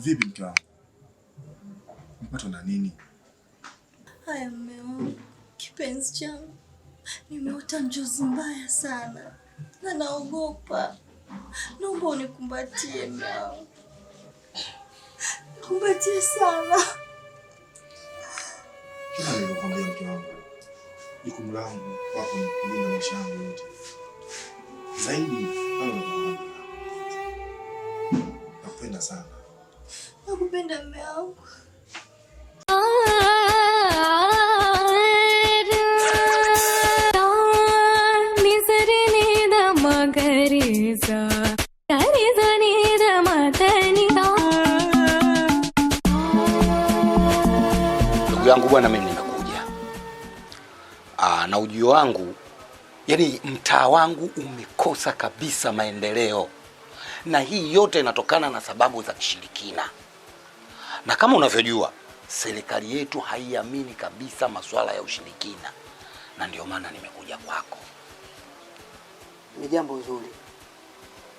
Vipi mke wangu? Mpatwa na nini? Haya mume wangu, kipenzi changu. Nimeota njozi mbaya sana. Na naogopa. Naomba unikumbatie mume wangu. Kumbatie sana. Kila nilikwambia mke wangu, jukumu langu kwako ni kulinda maisha yangu yote. Zaidi pale unapokwambia. Nakupenda sana. Nakupenda mume wangu. Ndugu yangu bwana, mimi nimekuja. Na ujio wangu, yani mtaa wangu umekosa kabisa maendeleo. Na hii yote inatokana na sababu za kishirikina. Na kama unavyojua, serikali yetu haiamini kabisa masuala ya ushirikina. Na ndio maana nimekuja kwako. Ni jambo zuri.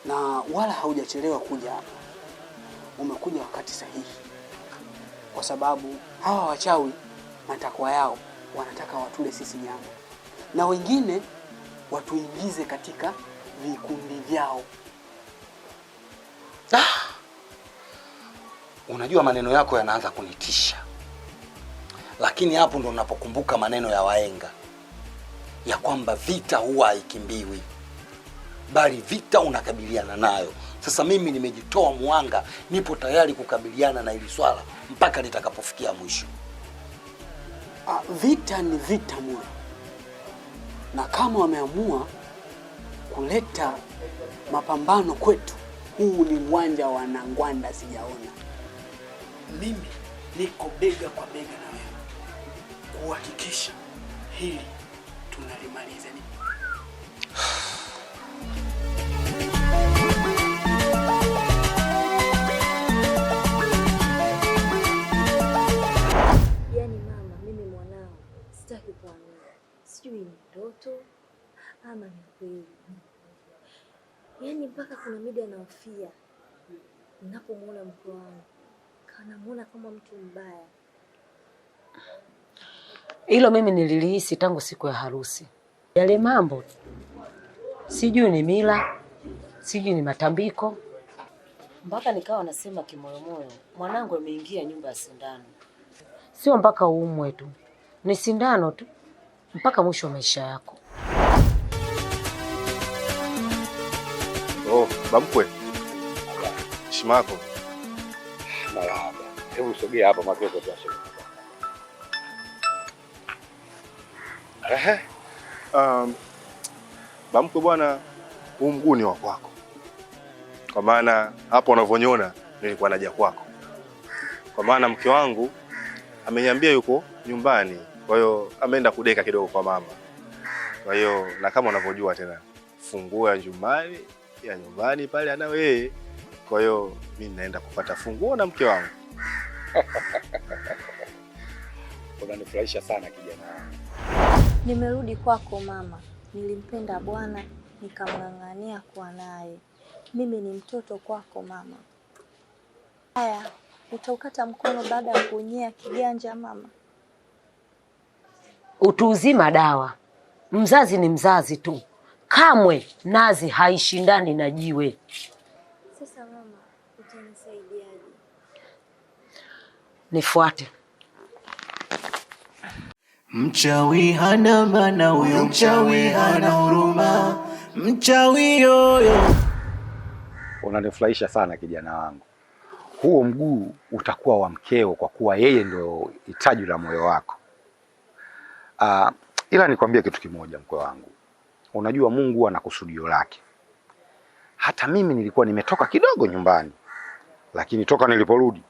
Na wala haujachelewa kuja hapa. Umekuja wakati sahihi. Kwa sababu hawa wachawi matakwa yao wanataka watule sisi nyama. Na wengine watuingize katika vikundi vyao. Unajua maneno yako yanaanza kunitisha. Lakini hapo ndo unapokumbuka maneno ya wahenga. Ya kwamba vita huwa haikimbiwi, bali vita unakabiliana nayo. Sasa mimi nimejitoa muhanga, nipo tayari kukabiliana na hili swala mpaka litakapofikia mwisho. Vita ni vita mura. Na kama wameamua kuleta mapambano kwetu, huu ni uwanja wa Nangwanda sijaona. Mimi niko bega kwa bega na wewe kuhakikisha hili tunalimaliza. Yaani mama, mimi mwanao sitaki kuamini. Sijui ni ndoto ama ni kweli. Yaani mpaka kuna mida naofia ninapomuona mke wangu, kanamuona kama mtu mbaya. Hilo mimi nililihisi tangu siku ya harusi. Yale mambo sijui ni mila, sijui ni matambiko, mpaka nikawa nasema kimoyomoyo, mwanangu ameingia nyumba ya sindano. Sio mpaka uumwe tu, ni sindano tu mpaka mwisho wa maisha yako. Oh, bamkwe. Shimako. Marahaba. Hebu sogea hapa makeko tuashe. Bamkwe bwana, huu mguu ni wa kwako. Kwa maana hapo unavyoniona nilikuwa naja kwako. Kwa maana mke wangu ameniambia yuko nyumbani. Kwa hiyo ameenda kudeka kidogo kwa mama. Kwa hiyo na kama unavyojua tena, funguo ya nyumbani pale ana wewe. Kwa hiyo mimi naenda kupata funguo na mke wangu. Unanifurahisha sana kijana wangu. Nimerudi kwako mama. Nilimpenda bwana, nikamng'ang'ania kuwa naye. Mimi ni mtoto kwako mama. Haya, utaukata mkono baada ya kunyea kiganja mama? Utu uzima dawa. Mzazi ni mzazi tu. Kamwe nazi haishindani na jiwe. Sasa mama, utanisaidiaje? Nifuate. Mchawi hana maana huyo, mchawi hana huruma, mchawi yoyo. Unanifurahisha sana kijana wangu. Huo mguu utakuwa wa mkeo kwa kuwa yeye ndio hitaji la moyo wako. Ila nikwambie kitu kimoja mkwe wangu. Unajua Mungu ana kusudio lake. Hata mimi nilikuwa nimetoka kidogo nyumbani, lakini toka niliporudi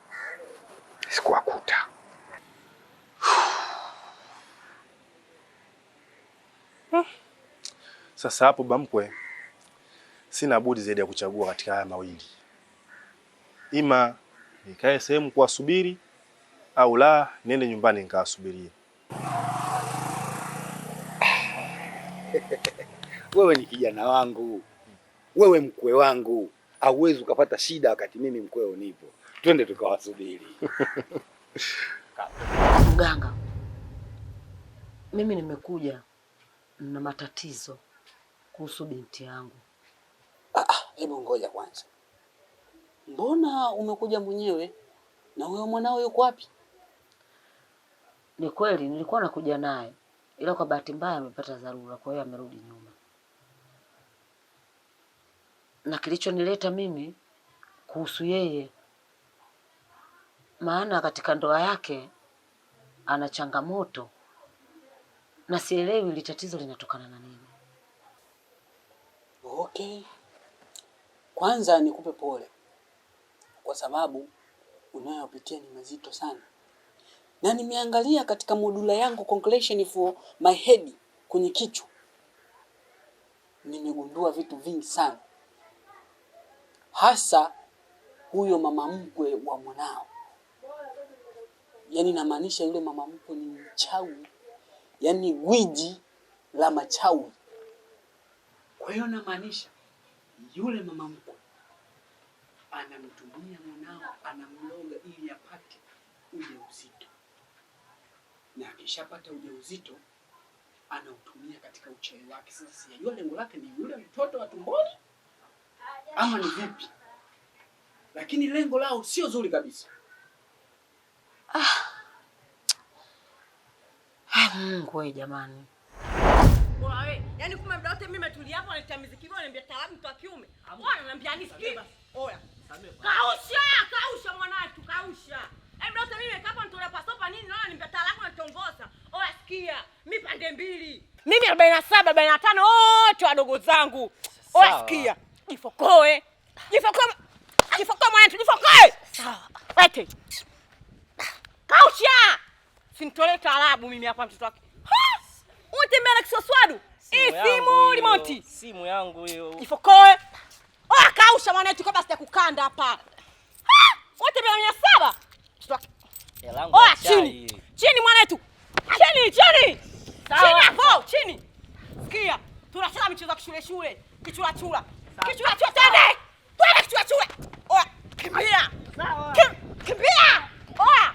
sikuwakuta. Sasa hapo bamkwe, sina budi zaidi ya kuchagua katika haya mawili. Ima nikae sehemu kuwasubiri au la niende nyumbani nikawasubirie. Wewe ni kijana wangu. Wewe mkwe wangu. Hauwezi ukapata shida wakati mimi mkweo nipo. twende tukawasubiri. Mganga, mimi nimekuja na matatizo kuhusu binti yangu. Hebu ngoja kwanza. Mbona umekuja mwenyewe? Na huyo mwanao yuko wapi? Ni kweli nilikuwa nakuja naye, ila kwa bahati mbaya amepata dharura, kwa hiyo amerudi nyuma. Na kilichonileta mimi kuhusu yeye, maana katika ndoa yake ana changamoto na sielewi ile tatizo linatokana na nini. Okay. Kwanza nikupe pole kwa sababu unayopitia ni mazito sana. Na nimeangalia katika modula yangu Congratulations for my head kwenye kichwa. Nimegundua vitu vingi sana. Hasa huyo mama mkwe wa mwanao. Yaani namaanisha yule mama mkwe ni mchawi. Yaani gwiji la machawi. Kwa hiyo namaanisha yule mama mkwe anamtumia mwanao, anamloga ili apate ujauzito. Na akishapata ujauzito anautumia katika uchawi wake. Sasa sijajua lengo lake ni yule mtoto wa tumboni ama ni vipi, lakini lengo lao sio zuri kabisa. Mungu wewe jamani. Wewe, yani kumbe muda wote mimi metulia hapo ananitia muziki wao ananiambia taarabu mtu wa kiume. Wewe ananiambia nisikii basi. Oya. Kausha mwanangu, kausha. Muda wote mimi nimekaa hapa nitolea pasopa nini naona ananiambia taarabu anatongoza. Oya sikia, mimi pande mbili. Mimi 47, 45 wote wadogo zangu. Oya sikia. Jifokoe. Jifokoe mwanangu, jifokoe. Sawa. Wete. Kausha. Sinitolee taarabu mimi hapa mtoto wake. Unatembea na kiswaswadu? Simu remote. Simu yangu hiyo. Ifokoe. Oya kausha mwanangu kabla sijakukanda hapa. Unatembea na 700? Mtoto wake. Oya chini. Chini mwanangu. Chini. Chini hapo, chini. Sikia. Tunacheza michezo ya shule. Kichura chura. Twende. Kichura. Oya, kimbia. Sawa. Kimbia. Oya.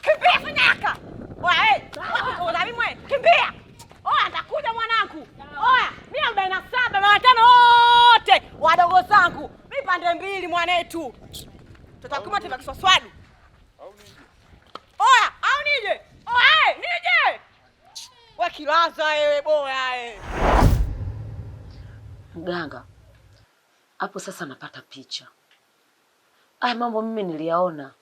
Kimbia fanyaka. Oya, mimi kimbia. Oya, ndakuja mwanangu. Oya, mimi 47, 45 wote wadogo zangu. Mimi pande mbili mwanetu. Tutakuma tena kiswaswadu. Oya, au nije? Oya, nije. Wewe kilaza wewe boya. Mganga, hapo sasa napata picha. Haya mambo mimi niliyaona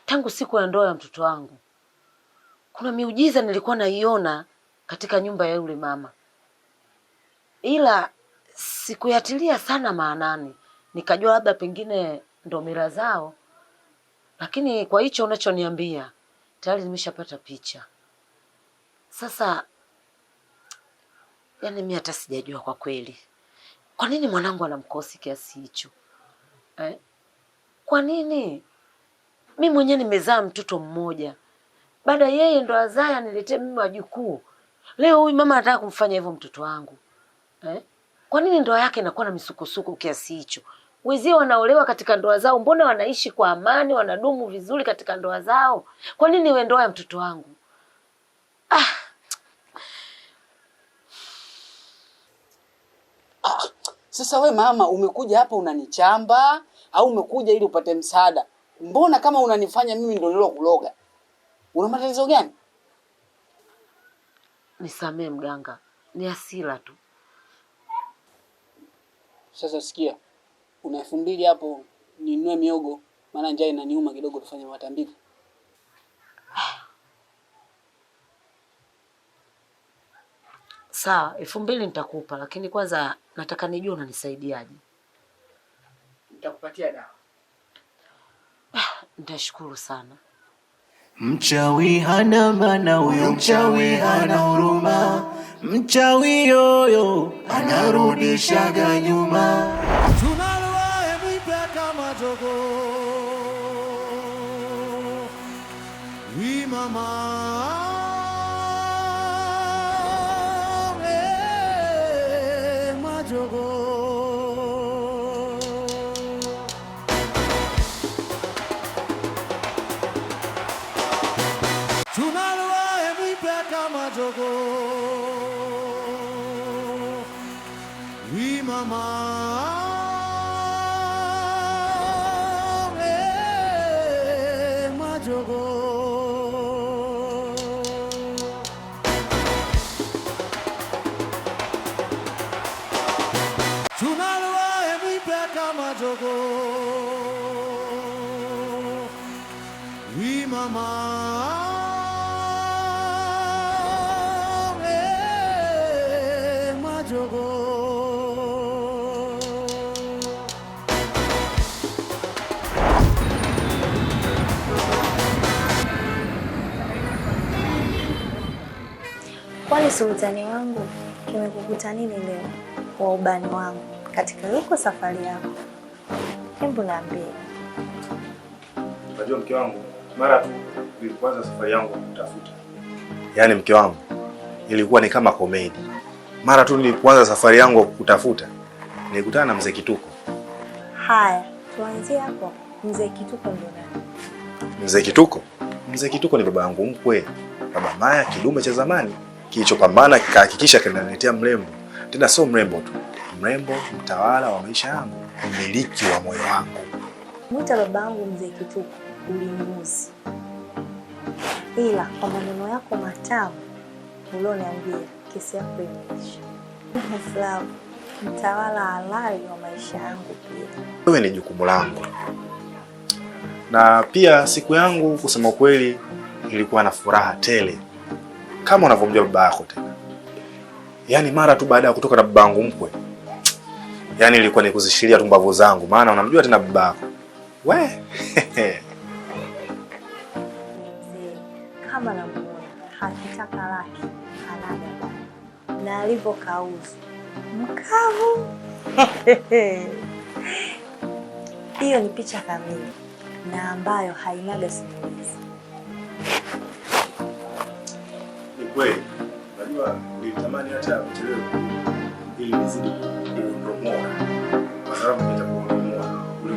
tangu siku ya ndoa ya mtoto wangu. Kuna miujiza nilikuwa naiona katika nyumba ya yule mama, ila sikuyatilia sana maanani. Nikajua labda pengine ndo mila zao, lakini kwa hicho unachoniambia tayari nimeshapata picha. Sasa yani mimi hata sijajua kwa kweli, kwa nini mwanangu anamkosi kiasi hicho? Kwa nini? Mimi mwenyewe nimezaa mtoto mmoja, baada yeye ndo azae aniletee mimi wajukuu. Leo huyu mama anataka kumfanya hivyo mtoto wangu. Kwa nini ndoa yake inakuwa na misukosuko kiasi hicho? Wezie wanaolewa katika ndoa zao, mbona wanaishi kwa amani, wanadumu vizuri katika ndoa zao? Kwa nini iwe ndoa ya mtoto wangu? Sasa we mama, umekuja hapa unanichamba au umekuja ili upate msaada? Mbona kama unanifanya mimi ndio nilokuloga? Una matatizo gani? Nisamee mganga, ni hasira tu. Sasa sikia, una 2000 hapo ninunue miogo, maana njaa inaniuma kidogo, tufanye matambiko. Sawa, 2000 nitakupa, lakini kwanza nataka nijue unanisaidiaje. Nitakupatia dawa. Nitashukuru sana. Mchawi hana maana huyo, mchawi hana huruma, mchawi yoyo anarudishaga nyuma. Tunaloe mwipe kama jogo, wi mama majogo. majogo. We mama, majogo. Tunalwa emipeka majogo. We mama, majogo. Kwani sultani wangu, kimekukuta nini leo wa ubani wangu katika yuko safari yako? Hebu niambie. Unajua mke wangu, mara tu nilipoanza safari yangu kutafuta, yaani mke wangu, ilikuwa ni kama komedi. Mara tu nilipoanza safari yangu kutafuta, nilikutana na mzee Kituko. Haya, tuanzie hapo. Mzee Kituko ndio nani? Mzee Kituko? Mzee Kituko ni baba yangu mkwe, baba Maya, kidume cha zamani kilichopambana kikahakikisha kinaniletea mrembo. Tena sio mrembo tu, mrembo mtawala wa maisha yangu, mmiliki wa moyo wangu. Mwita babangu Mzee Kituko uliniuzi, ila kwa maneno yako matamu ulioniambia kesi yako imeisha. Mflavu, mtawala halali wa maisha yangu pia. Wewe ni jukumu langu. Na pia siku yangu kusema kweli ilikuwa na furaha tele. Kama unavyomjua baba yako tena. Yaani mara tu baada ya kutoka na babangu mkwe, yaani ilikuwa ni kuzishiria tumbavu zangu, maana unamjua tena babako. We. Kama namuona hakitaka laki hanaga bana. Na alivyo kauzu mkavu. Hiyo ni picha kamili na ambayo hainaga simulizi. Ni kweli. Unajua nilitamani hata kuchelewa ili nizidi kuondomoa. Kwa sababu nitakuondomoa ule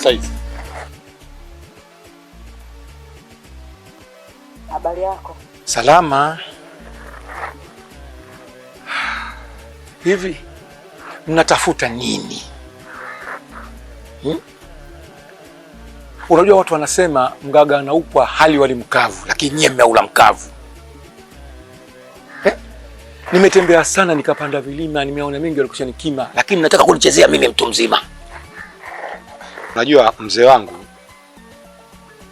Saizi. Habari yako? Salama. Hivi mnatafuta nini? Unajua watu wanasema mgaga anaupwa hali wali mkavu, lakini nyie mmeula mkavu. Nimetembea sana nikapanda vilima, nimeona mengi yalikuwa nikima, lakini nataka kunichezea mimi mtu mzima. Unajua mzee wangu,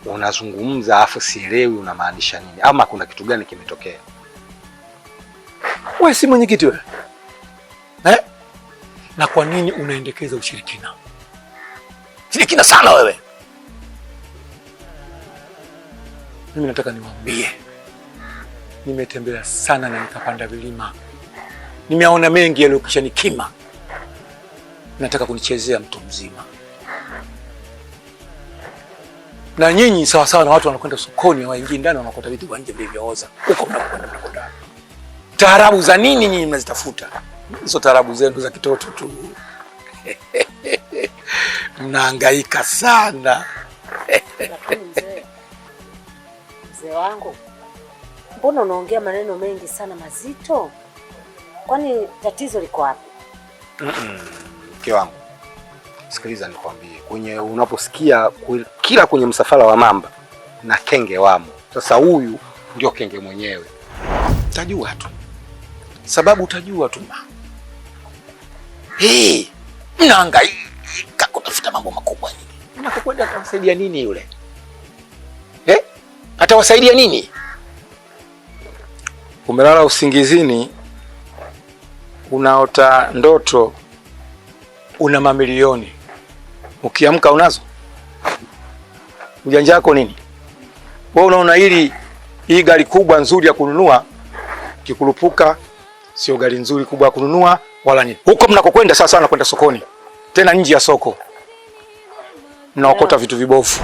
unazungumza afu sielewi unamaanisha nini ama kuna kitu gani kimetokea. Wewe si mwenyekiti wewe? Na kwa nini unaendekeza ushirikina? Shirikina sana wewe. Mimi nataka niwaambie, nimetembea sana na nikapanda vilima, nimeona mengi yaliyokisha nikima. Nataka kunichezea mtu mzima. Na nyinyi sawa sawa na watu wanakwenda sokoni, waingie ndani wanakuta vitu vya nje vilivyooza. Huko mnakwenda. Taarabu za nini nyinyi mnazitafuta? Hizo taarabu zenu za kitoto tu. Mnahangaika sana. Lakini mzee wangu, mbona unaongea maneno mengi sana mazito? Kwani tatizo liko wapi? Mke wangu, sikiliza nikwambie, kwenye unaposikia kila kwenye msafara wa mamba na kenge wamo. Sasa huyu ndio kenge mwenyewe. Utajua tu. Sababu utajua tu. Mnahangaika kutafuta mambo makubwa nini? Unapokwenda atamsaidia nini yule? Atawasaidia nini? Umelala usingizini, unaota ndoto, una mamilioni. Ukiamka unazo? Ujanja wako nini? Wewe unaona hii gari kubwa nzuri ya kununua, kikurupuka sio gari nzuri kubwa ya kununua wala nini. Huko mnakokwenda sasa, nakwenda sokoni. Tena nje ya soko. Mnaokota vitu vibovu.